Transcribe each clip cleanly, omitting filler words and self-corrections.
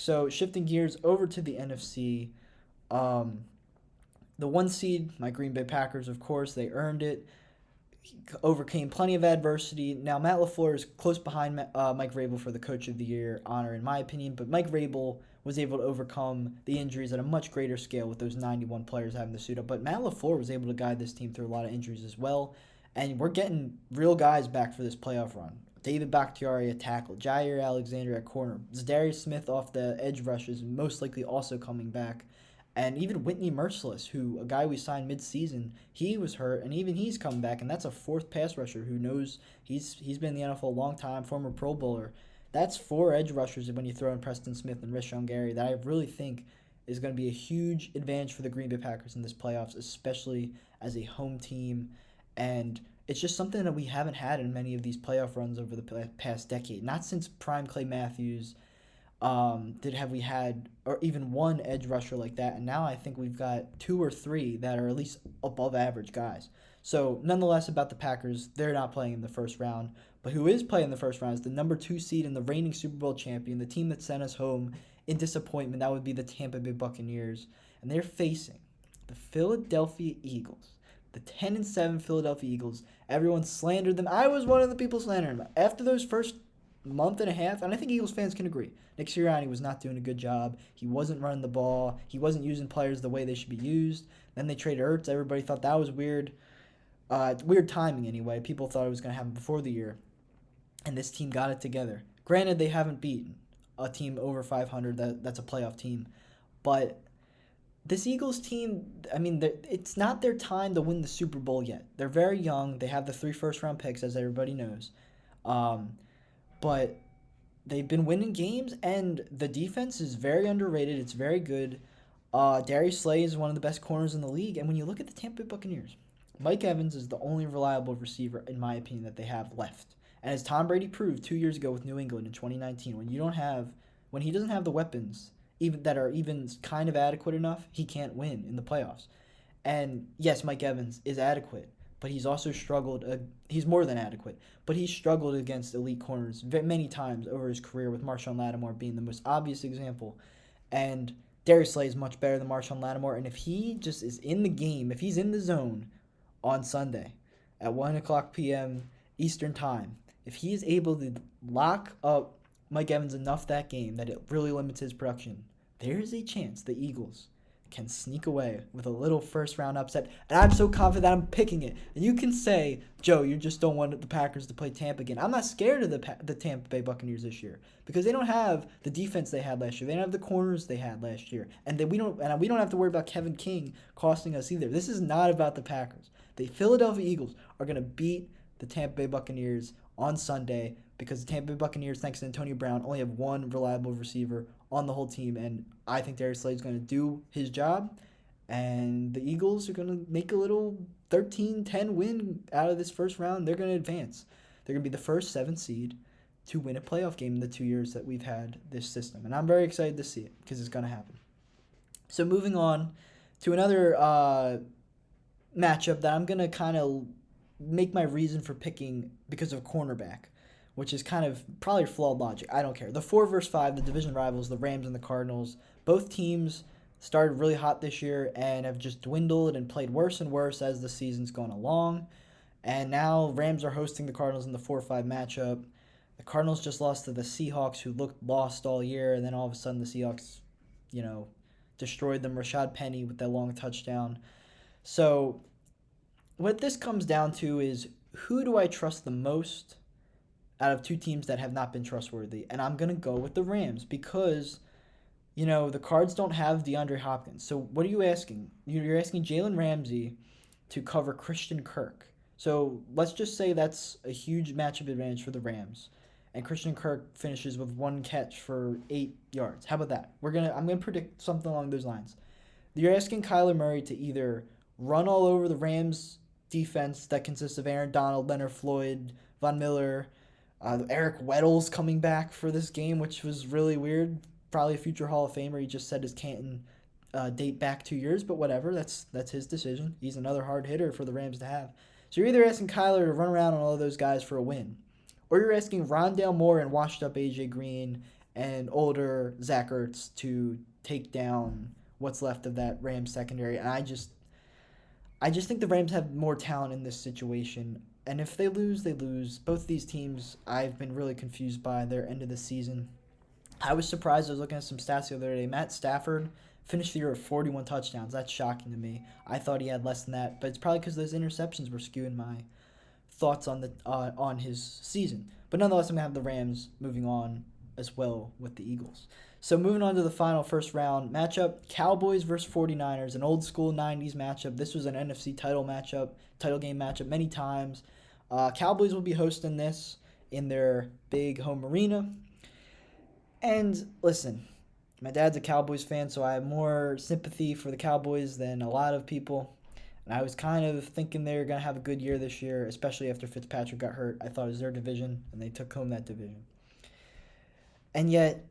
So shifting gears over to the NFC, um, the one seed, my Green Bay Packers, of course, they earned it. Overcame plenty of adversity. Now Matt LaFleur is close behind Mike Vrabel for the Coach of the Year honor, in my opinion. But Mike Vrabel was able to overcome the injuries at a much greater scale with those 91 players having to suit up. But Matt LaFleur was able to guide this team through a lot of injuries as well. And we're getting real guys back for this playoff run. David Bakhtiari at tackle, Jair Alexander at corner, Zadarius Smith off the edge rushes, most likely also coming back. And even Whitney Merciless, who a guy we signed mid-season, he was hurt, and even he's coming back, and that's a fourth pass rusher who knows he's been in the NFL a long time, former Pro Bowler. That's four edge rushers when you throw in Preston Smith and Rashawn Gary that I really think is going to be a huge advantage for the Green Bay Packers in this playoffs, especially as a home team. And it's just something that we haven't had in many of these playoff runs over the past decade. Not since prime Clay Matthews did have we had or even one edge rusher like that, and now I think we've got two or three that are at least above average guys. So nonetheless, about the Packers, they're not playing in the first round, but who is playing in the first round is the number 2 seed and the reigning Super Bowl champion, the team that sent us home in disappointment. That would be the Tampa Bay Buccaneers, and they're facing the Philadelphia Eagles. The 10-7 Philadelphia Eagles. Everyone slandered them. I was one of the people slandering them. After those first month and a half, and I think Eagles fans can agree, Nick Sirianni was not doing a good job. He wasn't running the ball. He wasn't using players the way they should be used. Then they traded Ertz. Everybody thought that was weird. Weird timing anyway. People thought it was going to happen before the year, and this team got it together. Granted, they haven't beaten a team over 500 that's a playoff team, but this Eagles team, I mean, it's not their time to win the Super Bowl yet. They're very young. They have the 3 first-round picks, as everybody knows. But they've been winning games, and the defense is very underrated. It's very good. Darius Slay is one of the best corners in the league. And when you look at the Tampa Bay Buccaneers, Mike Evans is the only reliable receiver, in my opinion, that they have left. And as Tom Brady proved 2 years ago with New England in 2019, when he doesn't have the weapons even that are even kind of adequate enough, he can't win in the playoffs. And yes, Mike Evans is adequate, but he's also struggled. He's more than adequate, but he's struggled against elite corners many times over his career, with Marshawn Lattimore being the most obvious example. And Darius Slay is much better than Marshawn Lattimore, and if he just is in the game, if he's in the zone on Sunday at 1 o'clock p.m. Eastern Time, if he is able to lock up Mike Evans enough that game that it really limits his production, there is a chance the Eagles can sneak away with a little first-round upset. And I'm so confident that I'm picking it. And you can say, Joe, you just don't want the Packers to play Tampa again. I'm not scared of the Tampa Bay Buccaneers this year because they don't have the defense they had last year. They don't have the corners they had last year. And we don't have to worry about Kevin King costing us either. This is not about the Packers. The Philadelphia Eagles are going to beat the Tampa Bay Buccaneers on Sunday because the Tampa Bay Buccaneers, thanks to Antonio Brown, only have one reliable receiver on the whole team, and I think Darius Slay is going to do his job, and the Eagles are going to make a little 13-10 win out of this first round. They're going to advance. They're going to be the first 7th seed to win a playoff game in the 2 years that we've had this system, and I'm very excited to see it because it's going to happen. So moving on to another matchup that I'm going to kind of make my reason for picking because of cornerback, which is kind of probably flawed logic. I don't care. The 4 versus 5, the division rivals, the Rams and the Cardinals, both teams started really hot this year and have just dwindled and played worse and worse as the season's gone along. And now Rams are hosting the Cardinals in the 4-5 matchup. The Cardinals just lost to the Seahawks, who looked lost all year, and then all of a sudden the Seahawks, destroyed them. Rashad Penny with that long touchdown. So what this comes down to is, who do I trust the most out of 2 teams that have not been trustworthy? And I'm going to go with the Rams because, the Cards don't have DeAndre Hopkins. So what are you asking? You're asking Jalen Ramsey to cover Christian Kirk. So let's just say that's a huge matchup advantage for the Rams. And Christian Kirk finishes with 1 catch for 8 yards. How about that? I'm gonna predict something along those lines. You're asking Kyler Murray to either run all over the Rams defense that consists of Aaron Donald, Leonard Floyd, Von Miller, Eric Weddle's coming back for this game, which was really weird. Probably a future Hall of Famer. He just said his Canton date back 2 years, but whatever. That's his decision. He's another hard hitter for the Rams to have. So you're either asking Kyler to run around on all of those guys for a win, or you're asking Rondale Moore and washed up A.J. Green and older Zach Ertz to take down what's left of that Rams secondary. And I just think the Rams have more talent in this situation. And if they lose, they lose. Both these teams, I've been really confused by their end of the season. I was surprised. I was looking at some stats the other day. Matt Stafford finished the year with 41 touchdowns. That's shocking to me. I thought he had less than that, but it's probably because those interceptions were skewing my thoughts on his season. But nonetheless, I'm gonna have the Rams moving on as well with the Eagles. So moving on to the final first round matchup, Cowboys versus 49ers, an old school 90s matchup. This was an NFC title game matchup many times. Cowboys will be hosting this in their big home arena. And listen, my dad's a Cowboys fan, so I have more sympathy for the Cowboys than a lot of people. And I was kind of thinking they were going to have a good year this year, especially after Fitzpatrick got hurt. I thought it was their division, and they took home that division. And yet,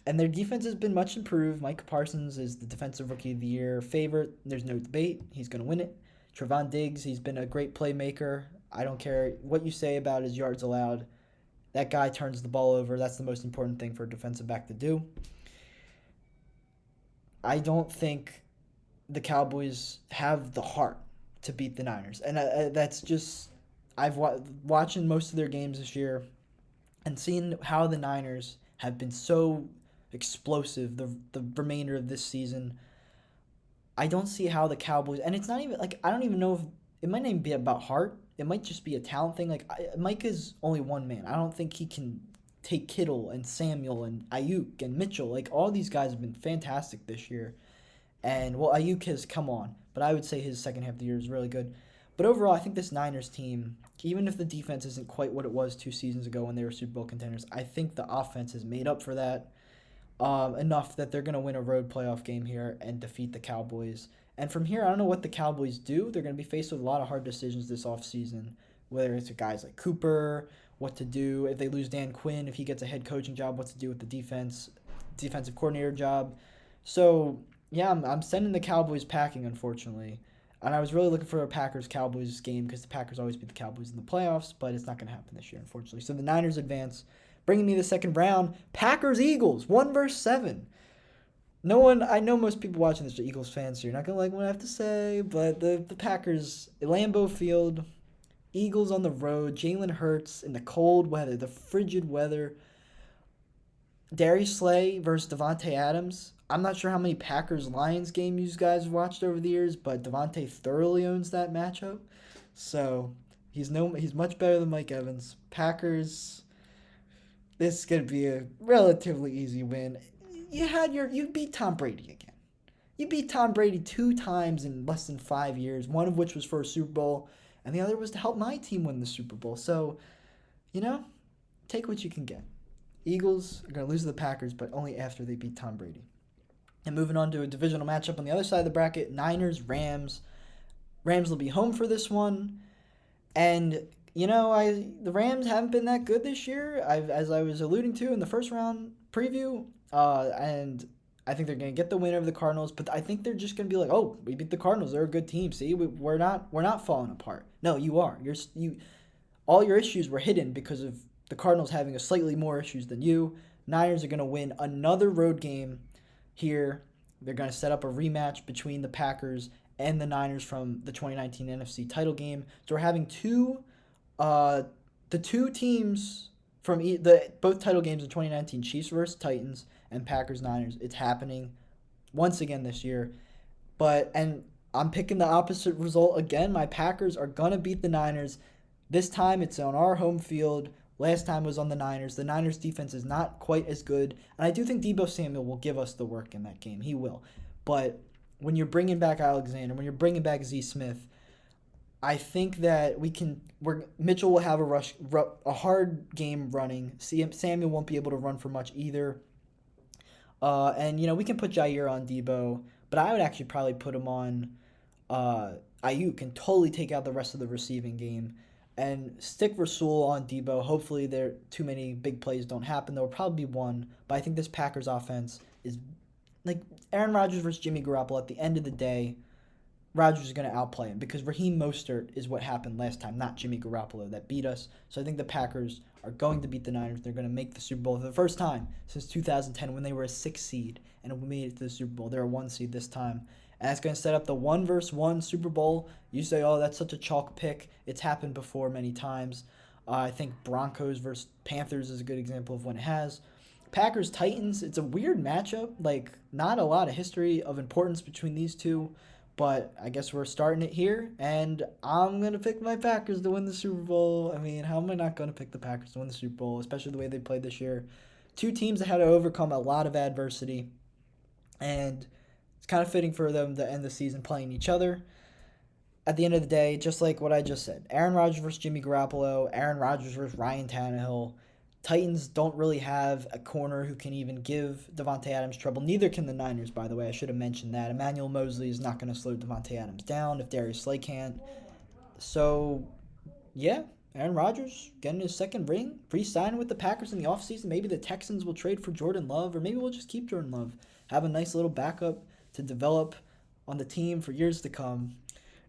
and their defense has been much improved. Micah Parsons is the Defensive Rookie of the Year favorite. There's no debate. He's going to win it. Trevon Diggs, he's been a great playmaker. I don't care what you say about his yards allowed. That guy turns the ball over. That's the most important thing for a defensive back to do. I don't think the Cowboys have the heart to beat the Niners. And that's just, I've watching most of their games this year and seeing how the Niners have been so explosive the remainder of this season. I don't see how the Cowboys, and it's not even, like, I don't even know if, it might not even be about heart. It might just be a talent thing. Like, Mike is only one man. I don't think he can take Kittle and Samuel and Ayuk and Mitchell. Like, all these guys have been fantastic this year. And, well, Ayuk has come on, but I would say his second half of the year is really good. But overall, I think this Niners team, even if the defense isn't quite what it was 2 seasons ago when they were Super Bowl contenders, I think the offense has made up for that enough that they're going to win a road playoff game here and defeat the Cowboys. And from here, I don't know what the Cowboys do. They're going to be faced with a lot of hard decisions this offseason, whether it's guys like Cooper, what to do if they lose Dan Quinn, if he gets a head coaching job, what to do with the defensive coordinator job. So, yeah, I'm sending the Cowboys packing, unfortunately. And I was really looking for a Packers-Cowboys game because the Packers always beat the Cowboys in the playoffs, but it's not going to happen this year, unfortunately. So the Niners advance, bringing me the second round. Packers-Eagles, 1-7. I know most people watching this are Eagles fans, so you're not going to like what I have to say, but the Packers, Lambeau Field, Eagles on the road, Jalen Hurts in the cold weather, the frigid weather. Darius Slay versus Devontae Adams. I'm not sure how many Packers-Lions games you guys have watched over the years, but Devontae thoroughly owns that matchup. So he's much better than Mike Evans. Packers, this is going to be a relatively easy win. You beat Tom Brady again. You beat Tom Brady 2 times in less than 5 years, one of which was for a Super Bowl, and the other was to help my team win the Super Bowl. So, take what you can get. Eagles are going to lose to the Packers, but only after they beat Tom Brady. And moving on to a divisional matchup on the other side of the bracket, Niners, Rams. Rams will be home for this one. And, the Rams haven't been that good this year, as I was alluding to in the first round preview. And I think they're going to get the win over the Cardinals, but I think they're just going to be like, oh, we beat the Cardinals. They're a good team. See, we're not falling apart. No, you are. All your issues were hidden because of the Cardinals having a slightly more issues than you. Niners are going to win another road game here. They're going to set up a rematch between the Packers and the Niners from the 2019 NFC title game. So we're having the two teams from both title games in 2019, Chiefs versus Titans and Packers-Niners. It's happening once again this year. And I'm picking the opposite result again. My Packers are going to beat the Niners. This time it's on our home field. Last time was on the Niners. The Niners' defense is not quite as good. And I do think Deebo Samuel will give us the work in that game. He will. But when you're bringing back Alexander, when you're bringing back Z Smith, I think that Mitchell will have a hard game running. Samuel won't be able to run for much either. And we can put Jair on Deebo, but I would actually probably put him on Ayuk and totally take out the rest of the receiving game and stick Rasul on Deebo. Hopefully too many big plays don't happen. There will probably be one, but I think this Packers offense is like Aaron Rodgers versus Jimmy Garoppolo. At the end of the day, Rodgers is going to outplay him because Raheem Mostert is what happened last time, not Jimmy Garoppolo that beat us. So I think the Packers are going to beat the Niners. They're going to make the Super Bowl for the first time since 2010 when they were a 6 seed and made it to the Super Bowl. They're a 1 seed this time. And it's going to set up the 1-versus-1 Super Bowl. You say, oh, that's such a chalk pick. It's happened before many times. I think Broncos versus Panthers is a good example of when it has. Packers-Titans, it's a weird matchup. Like, not a lot of history of importance between these two. But I guess we're starting it here, and I'm going to pick my Packers to win the Super Bowl. I mean, how am I not going to pick the Packers to win the Super Bowl, especially the way they played this year? Two teams that had to overcome a lot of adversity, and it's kind of fitting for them to end the season playing each other. At the end of the day, just like what I just said, Aaron Rodgers versus Jimmy Garoppolo, Aaron Rodgers versus Ryan Tannehill. Titans don't really have a corner who can even give Devontae Adams trouble. Neither can the Niners, by the way. I should have mentioned that. Emmanuel Mosley is not going to slow Devontae Adams down if Darius Slay can't. So, yeah, Aaron Rodgers getting his second ring, re-signing with the Packers in the offseason. Maybe the Texans will trade for Jordan Love, or maybe we'll just keep Jordan Love. Have a nice little backup to develop on the team for years to come.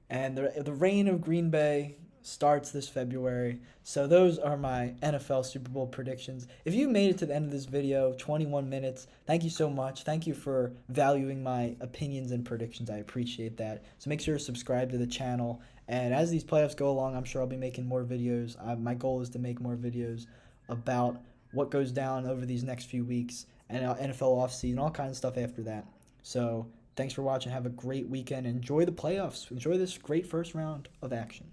And the reign of Green Bay starts this February. So those are my NFL Super Bowl predictions. If you made it to the end of this video, 21 minutes, thank you so much. Thank you for valuing my opinions and predictions. I appreciate that. So make sure to subscribe to the channel. And as these playoffs go along, I'm sure I'll be making more videos. My goal is to make more videos about what goes down over these next few weeks and NFL offseason, all kinds of stuff after that. So thanks for watching. Have a great weekend. Enjoy the playoffs. Enjoy this great first round of action.